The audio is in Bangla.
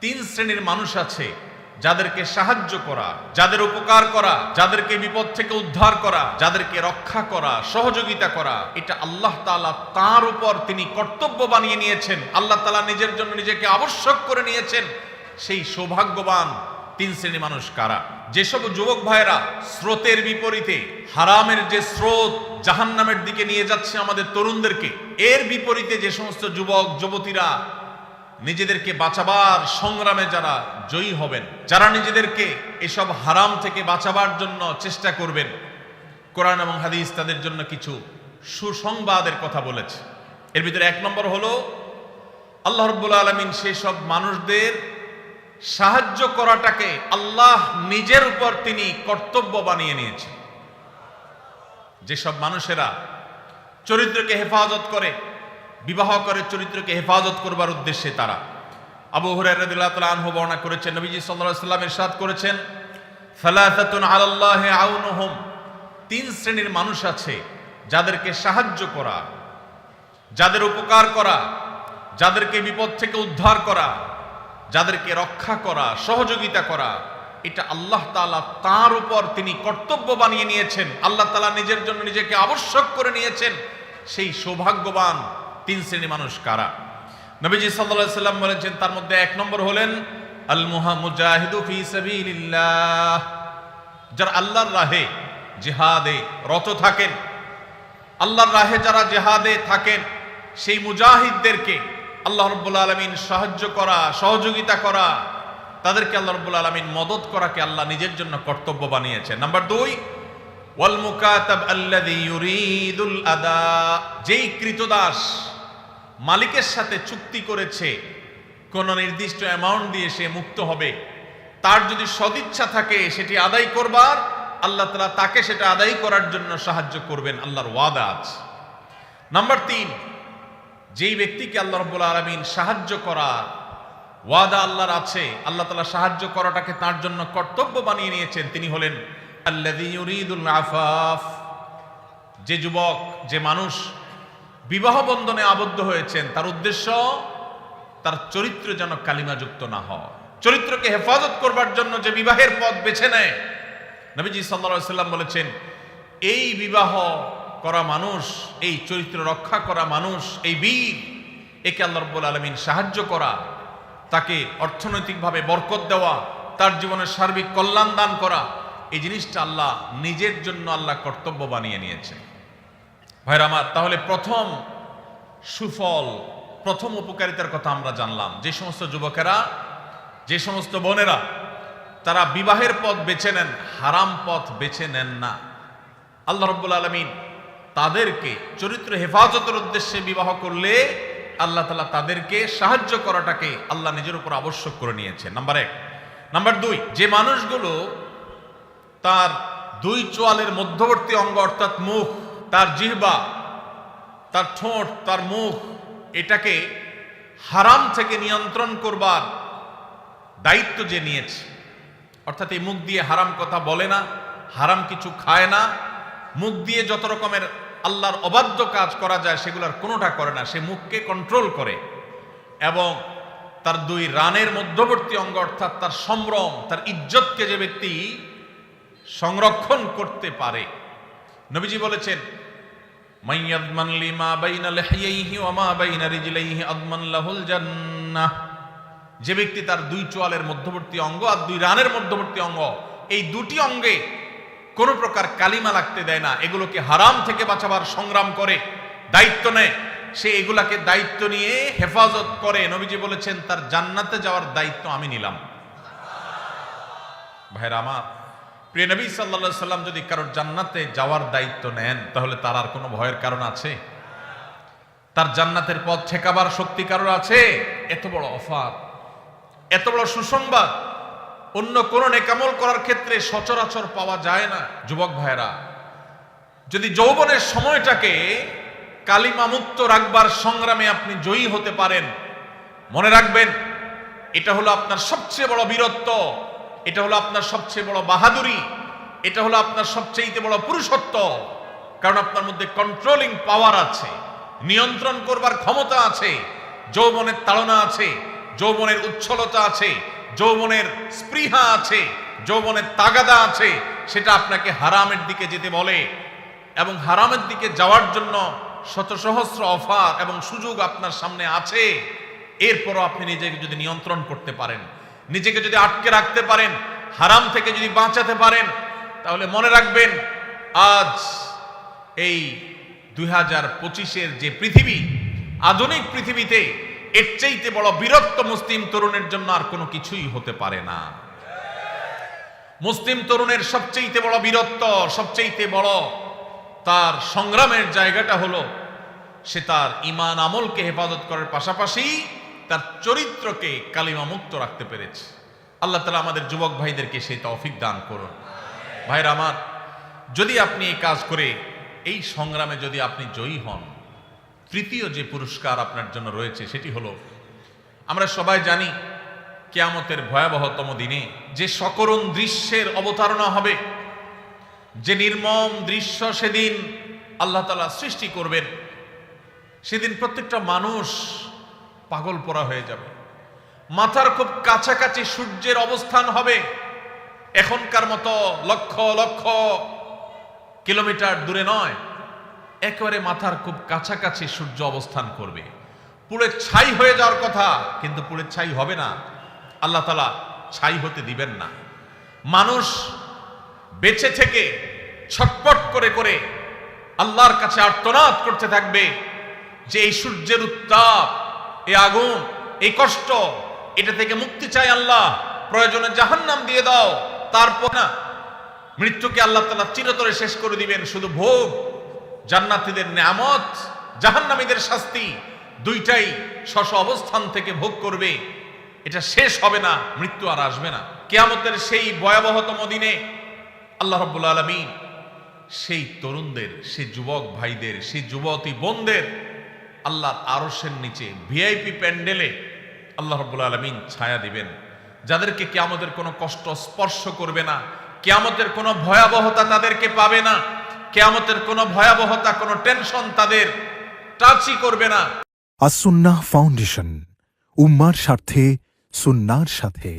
তিন শ্রেণীর মানুষ আছে যাদেরকে সাহায্য করা, যাদের উপকার করা, যাদেরকে বিপদ থেকে উদ্ধার করা, যাদেরকে রক্ষা করা, সহযোগিতা করা, এটা আল্লাহ তাআলা তার উপর তিনি কর্তব্য বানিয়ে নিয়েছেন। আল্লাহ তাআলা নিজের জন্য নিজেকে আবশ্যক করে নিয়েছেন। সেই সৌভাগ্যবান তিন শ্রেণীর মানুষ কারা? যেসব যুবক ভাইরা স্রোতের বিপরীতে, হারামের যে স্রোত জাহান্নামের দিকে নিয়ে যাচ্ছে আমাদের তরুণদেরকে, এর বিপরীতে যে সমস্ত যুবক যুবতীরা নিজেদেরকে বাঁচাবার সংগ্রামে যারা জয়ী হবেন, যারা নিজেদেরকে এসব হারাম থেকে বাঁচাবার জন্য চেষ্টা করবেন, কোরআন এবং হাদিস তাদের জন্য কিছু সুসংবাদের কথা বলেছে। এর ভিতরে এক নম্বর হলো আল্লাহ রাব্বুল আলামিন সেই সব মানুষদের সাহায্য করাটাকে আল্লাহ নিজের উপর তিনি কর্তব্য বানিয়ে নিয়েছেন। যেসব মানুষেরা চরিত্রকে হেফাজত করে, বিবাহ করে চরিত্রকে হেফাজত করবার উদ্দেশ্যে তারা, আবু হুরায়রা রাদিয়াল্লাহু তাআলা আনহু বর্ণনা করেছেন, নবীজি সাল্লাল্লাহু আলাইহি ওয়াসাল্লাম ইরশাদ করেছেন, সালাসাতুন আলাল্লাহি আউনুহুম, তিন শ্রেণীর মানুষ আছে যাদেরকে সাহায্য করা, যাদের উপকার করা, যাদেরকে বিপদ থেকে উদ্ধার করা, যাদেরকে রক্ষা করা, সহযোগিতা করা, এটা আল্লাহ তাআলা তার উপর তিনি কর্তব্য বানিয়ে নিয়েছেন। আল্লাহ তাআলা নিজের জন্য নিজেকে আবশ্যক করে নিয়েছেন। সেই সৌভাগ্যবান তিন শ্রেণীর মানুষ কারা? নবীজি সাল্লাল্লাহু আলাইহি ওয়াসাল্লাম বলেছেন, তার মধ্যে এক নম্বর হলেন আল মুজাহিদু ফি সাবিলিল্লাহ, যারা আল্লাহর রাহে জিহাদে রত থাকেন, আল্লাহর রাহে যারা জিহাদে থাকেন, সেই মুজাহিদদেরকে আল্লাহ রাব্বুল আলামিন সাহায্য করা, সহযোগিতা করা, তাদেরকে আল্লাহ রাব্বুল আলামিন মদদ করাকে আল্লাহ নিজের জন্য কর্তব্য বানিয়েছেন। নাম্বার 2, ওয়াল মুকাতাব আল্লাযী ইউরিদুল আদা, যেই কৃতদাস মালিকের সাথে চুক্তি করেছে কোন নির্দিষ্ট অ্যামাউন্ট দিয়ে সে মুক্ত হবে, তার যদি সদিচ্ছা থাকে সেটি আদায় করবার, আল্লাহ তাআলা তাকে সেটা আদায় করার জন্য সাহায্য করবেন, আল্লাহর ওয়াদা আছে। নাম্বার 3, যেই ব্যক্তিকে আল্লাহ রাব্বুল আলামিন সাহায্য করা ওয়াদা আল্লাহর আছে, আল্লাহ তাআলা সাহায্য করাটাকে তার জন্য কর্তব্য বানিয়ে নিয়েছেন, তিনি হলেন আল্লাযী ইউরিদুল আফাফ, যে যুবক, যে মানুষ বিবাহ বন্ধনে আবদ্ধ হয়েছেন, তার উদ্দেশ্য তার চরিত্র যেন কালিমাযুক্ত না হয়, চরিত্রকে হেফাজত করবার জন্য যে বিবাহের পথ বেছে নেয়। নবীজি সাল্লাল্লাহু আলাইহি ওয়াসাল্লাম বলেছেন, এই বিবাহ করা মানুষ, এই চরিত্র রক্ষা করা মানুষ, এই বীর, একে আল্লাহ রাব্বুল আলামিন সাহায্য করা, তাকে অর্থনৈতিকভাবে বরকত দেওয়া, তার জীবনের সার্বিক কল্যাণ দান করা, এই জিনিসটা আল্লাহ নিজের জন্য আল্লাহ কর্তব্য বানিয়ে নিয়েছেন। ভাইরা আমার, তাহলে প্রথম সুফল, প্রথম উপকারিতার কথা আমরা জানলাম। যে সমস্ত যুবকেরা, যে সমস্ত বোনেরা তারা বিবাহের পথ বেছে নেন, হারাম পথ বেছে নেন না, আল্লাহ রাব্বুল আলামিন তাদেরকে চরিত্র হেফাজতের উদ্দেশ্যে বিবাহ করলে আল্লাহ তাআলা তাদেরকে সাহায্য করাটাকে আল্লাহ নিজের উপর আবশ্যক করে নিয়েছেন। নাম্বার 1। নাম্বার 2, যে মানুষগুলো তার দুই চোয়ালের মধ্যবর্তী অঙ্গ অর্থাৎ মুখ, তার জিহ্বা, তার ঠোঁট, তার মুখ, এটাকে হারাম থেকে নিয়ন্ত্রণ করবার দায়িত্ব যে নিয়েছে, অর্থাৎ এই মুখ দিয়ে হারাম কথা বলে না, হারাম কিছু খায় না, মুখ দিয়ে যত রকমের আল্লাহর অবাধ্য কাজ করা যায় সেগুলোর কোনোটা করে না, সে মুখকে কন্ট্রোল করে, এবং তার দুই রানের মধ্যবর্তী অঙ্গ অর্থাৎ তার সম্ভ্রম, তার ইজ্জতকে যে ব্যক্তি সংরক্ষণ করতে পারে, নবীজি বলেছেন, মাইয়াদমান লিমা বাইনা লিহিয়াইহি ওয়া মা বাইনা রিজলাইহি আদমান লাহুল জান্নাহ, যে ব্যক্তি তার দুই চোয়ালের মধ্যবর্তী অঙ্গ আর দুই রানের মধ্যবর্তী অঙ্গ, এই দুটি অঙ্গে কোনো প্রকার কালিমা লাগতে দেয় না, এগুলোকে হারাম থেকে বাঁচাবার সংগ্রাম করে, দায়িত্ব নেয়, সে এগুলাকে দায়িত্ব নিয়ে হেফাজত করে, নবীজি বলেছেন তার জান্নাতে যাওয়ার দায়িত্ব আমি নিলাম। ভাইরা আমার, প্রিয় নবী সাল্লাল্লাহু আলাইহি সাল্লাম যদি কারোর জান্নাতে যাওয়ার দায়িত্ব নেন, তাহলে তার আর কোনো ভয়ের কারণ আছে? তার জান্নাতের পথ ঠেকাবার শক্তি কারোর আছে? এত বড় অফার, এত বড় সুসংবাদ অন্য কোন নেকামল করার ক্ষেত্রে সচরাচর পাওয়া যায় না। যুবক ভাইরা, যদি যৌবনের সময়টাকে কালিমা মুক্ত রাখবার সংগ্রামে আপনি জয়ী হতে পারেন, মনে রাখবেন এটা হলো আপনার সবচেয়ে বড় বীরত্ব, এটা হলো আপনার সবচেয়ে বড় বাহাদুরি, এটা হলো আপনার সবচেয়ে বড় পুরুষত্ব। কারণ আপনার মধ্যে কন্ট্রোলিং পাওয়ার আছে, নিয়ন্ত্রণ করবার ক্ষমতা আছে, যৌবনের তাড়না আছে, যৌবনের উচ্ছলতা আছে, যৌবনের স্পৃহা আছে, যৌবনের তাগাদা আছে, সেটা আপনাকে হারামের দিকে যেতে বলে। এবং হারামের দিকে যাওয়ার জন্য শত সহস্র অফার এবং সুযোগ আপনার সামনে আছে। এরপরও আপনি নিজেকে যদি নিয়ন্ত্রণ করতে পারেন, নিজেকে যদি আটকে রাখতে পারেন, হারাম থেকে যদি বাঁচাতে পারেন, তাহলে মনে রাখবেন আজ এই 2025-এর যে পৃথিবী, আধুনিক পৃথিবীতে এর চাইতে বড় বিরক্ত মুসলিম তরুণের জন্য আর কোনো কিছুই হতে পারে না। মুসলিম তরুণের সবচেয়ে বড় বীরত্ব, সবচেয়ে বড় তার সংগ্রামের জায়গাটা হলো সে তার ঈমান আমলকে হেফাজত করার পাশাপাশি তার চরিত্রকে কালিমা মুক্ত রাখতে পেরেছে। আল্লাহ তাআলা আমাদের যুবক ভাইদেরকে সেই তৌফিক দান করুন। ভাইরা আমার, যদি আপনি এই কাজ করে এই সংগ্রামে যদি আপনি জয়ী হন, তৃতীয় যে পুরস্কার আপনার জন্য রয়েছে সেটি হলো, আমরা সবাই জানি কিয়ামতের ভয়াবহতম দিনে যে সকরুণ দৃশ্যের অবতারণা হবে, যে নির্মম দৃশ্য সেদিন আল্লাহ তাআলা সৃষ্টি করবেন, সেদিন প্রত্যেকটা মানুষ পাগল পরা হয়ে যাবে। মাথার খুব কাছাকাছি সূর্যের অবস্থান হবে, এখনকার মতো লক্ষ লক্ষ কিলোমিটার দূরে নয়, একেবারে মাথার খুব কাছাকাছি সূর্য অবস্থান করবে। পুড়ে ছাই হয়ে যাওয়ার কথা, কিন্তু পুড়ে ছাই হবে না, আল্লাহ তাআলা ছাই হতে দিবেন না। মানুষ বেঁচে থেকে ছটপট করে করে আল্লাহর কাছে আর্তনাদ করতে থাকবে যে এই সূর্যের উত্তাপ, এই আগুন, এই কষ্ট, এটা থেকে মুক্তি চাই আল্লাহ, প্রয়োজনে জাহান্নাম দিয়ে দাও। তারপর না, মৃত্যুকে আল্লাহ তাআলা চিরতরে শেষ করে দিবেন। শুধু ভোগ, জান্নাতীদের নেয়ামত, জাহান্নামীদের শাস্তি, দুইটাই স্ব অবস্থান থেকে ভোগ করবে। এটা শেষ হবে না, মৃত্যু আর আসবে না। কিয়ামতের সেই ভয়াবহতম দিনে আল্লাহ রাব্বুল আলামিন সেই তরুণদের, সেই যুবক ভাইদের, সেই যুবতী বোনদের আল্লাহর আরশের নিচে ভিআইপি প্যান্ডেলে আল্লাহ রাব্বুল আলামিন ছায়া দিবেন, যাদেরকে কিয়ামতের কোনো কষ্ট স্পর্শ করবে না, কিয়ামতের কোনো ভয়াবহতা তাদেরকে পাবে না, কিয়ামতের কোনো ভয়াবহতা, কোনো টেনশন তাদের টাচই করবে না। আস-সুন্নাহ ফাউন্ডেশন, উম্মার স্বার্থে সুন্নাহর সাথে।